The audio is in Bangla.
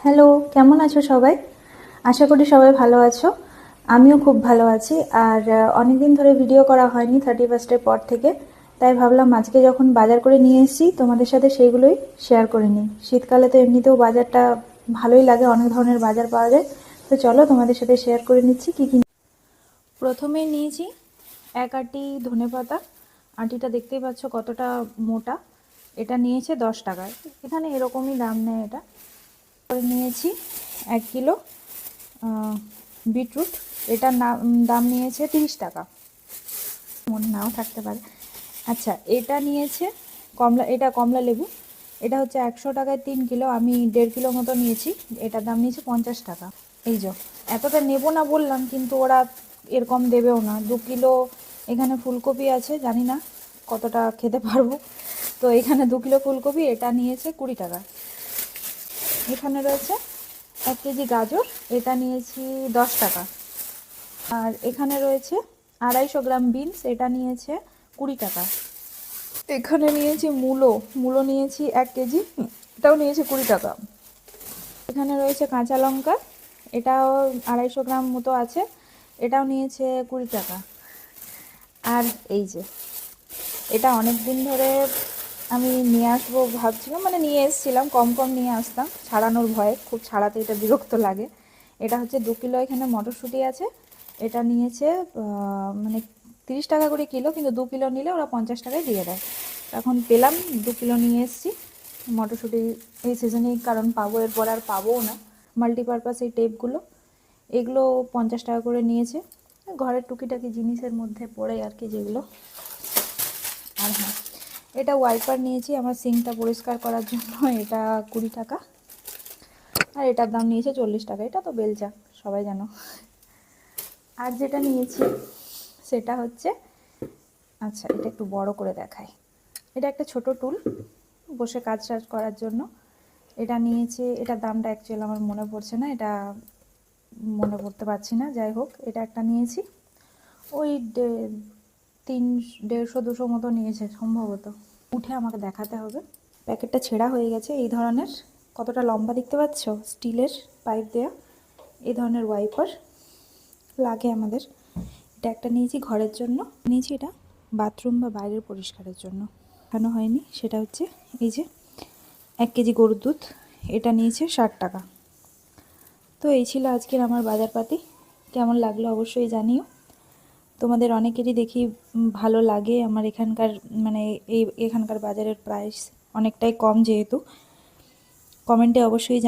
হ্যালো, কেমন আছো সবাই? আশা করি সবাই ভালো আছো। আমিও খুব ভালো আছি। আর অনেকদিন ধরে ভিডিও করা হয়নি 31st পর থেকে, তাই ভাবলাম আজকে যখন বাজার করে নিয়ে এসেছি তোমাদের সাথে সেইগুলোই শেয়ার করে নিই। শীতকালে তো এমনিতেও বাজারটা ভালোই লাগে, অনেক ধরনের বাজার পাওয়া যায়। তো চলো তোমাদের সাথে শেয়ার করে নিচ্ছি কী কী। প্রথমে নিয়েছি এক আঁটি ধনেপাতা। আঁটিটা দেখতেই পাচ্ছ কতটা মোটা। এটা নিয়েছে 10 টাকায়, এখানে এরকমই দাম নেয় এটা। করে নিয়েছি 1 কিলো বিটরুট। এটার দাম নিয়েছে 30 টাকা, মনে নাও থাকতে পারে। আচ্ছা, এটা নিয়েছে এটা কমলা লেবু। এটা হচ্ছে 100 টাকায় 3 কিলো, আমি 1.5 কিলো মতো নিয়েছি। এটার দাম নিয়েছে 50 টাকা। এই যে এতটা নেব না বললাম, কিন্তু ওরা এরকম দেবেও না। 2 কিলো এখানে ফুলকপি আছে, জানি না কতটা খেতে পারবো। তো এখানে 2 কিলো ফুলকপি, এটা নিয়েছে 20 টাকা। এখানে রয়েছে 1 কেজি গাজর, এটা নিয়েছি 10 টাকা। আর এখানে রয়েছে 250 গ্রাম বিনস, এটা নিয়েছে 20 টাকা। এখানে নিয়েছি মূলো নিয়েছি 1 কেজি, এটাও নিয়েছে 20 টাকা। এখানে রয়েছে কাঁচা লঙ্কা, এটাও 250 গ্রাম মতো আছে, এটাও নিয়েছে 20 টাকা। আর এই যে এটা অনেক দিন ধরে আমি নিয়ে আসবো ভাবছিলাম, মানে নিয়ে এসেছিলাম, কম কম নিয়ে আসতাম ছাড়ানোর ভয়ে, খুব ছাড়াতে এটা বিরক্ত লাগে। এটা হচ্ছে 2 কিলো, এখানে মটরশুঁটি আছে। এটা নিয়েছে মানে 30 টাকা করে কিলো, কিন্তু 2 কিলো নিলে ওরা 50 টাকায় দিয়ে দেয়। এখন পেলাম, 2 কিলো নিয়ে এসেছি মটরশুঁটি এই সিজনেই, কারণ পাবো, এরপর আর পাবোও না। মাল্টিপারপাস এই টেপগুলো, এগুলো 50 টাকা করে নিয়েছে। ঘরের টুকিটাকি জিনিসের মধ্যে পড়ে আর কি, যেগুলো। আর হ্যাঁ, এটা ওয়াইপার নিয়েছি আমার সিঙ্কটা পরিষ্কার করার জন্য, এটা 20 টাকা। আর এটার দাম নিয়েছে 40 টাকা। এটা তো বেলচা, সবাই জানো। আর যেটা নিয়েছি সেটা হচ্ছে, আচ্ছা এটা একটু বড় করে দেখাই। এটা একটা ছোট টুল, বসে কাজ টাজ করার জন্য। এটা নিয়েছে, এটার দামটা অ্যাকচুয়ালি আমার মনে পড়ছে না, এটা মনে করতে পারছি না। যাই হোক, এটা একটা নিয়েছি, ওই 150-200 মতো নিয়েছে সম্ভবত। উঠে আমাকে দেখাতে হবে। প্যাকেটটা ছেঁড়া হয়ে গেছে। এই ধরনের, কতটা লম্বা দেখতে পাচ্ছ, স্টিলের পাইপ দেয়া, এই ধরনের ওয়াইপার লাগে আমাদের। এটা একটা নিয়েছি ঘরের জন্য, নিয়েছি এটা বাথরুম বা বাইরের পরিষ্কারের জন্য। কেন হয়নি সেটা হচ্ছে, এই যে 1 কেজি গরুর দুধ, এটা নিয়েছে 60 টাকা। তো এই ছিল আজকের আমার বাজারপাতি। কেমন লাগলো অবশ্যই জানিও। তোমাদের অনেকেরই দেখি ভালো লাগে আমার এখানকার, মানে এখানকার বাজারের প্রাইস অনেকটাই কম, যেহেতু কমেন্টে অবশ্যই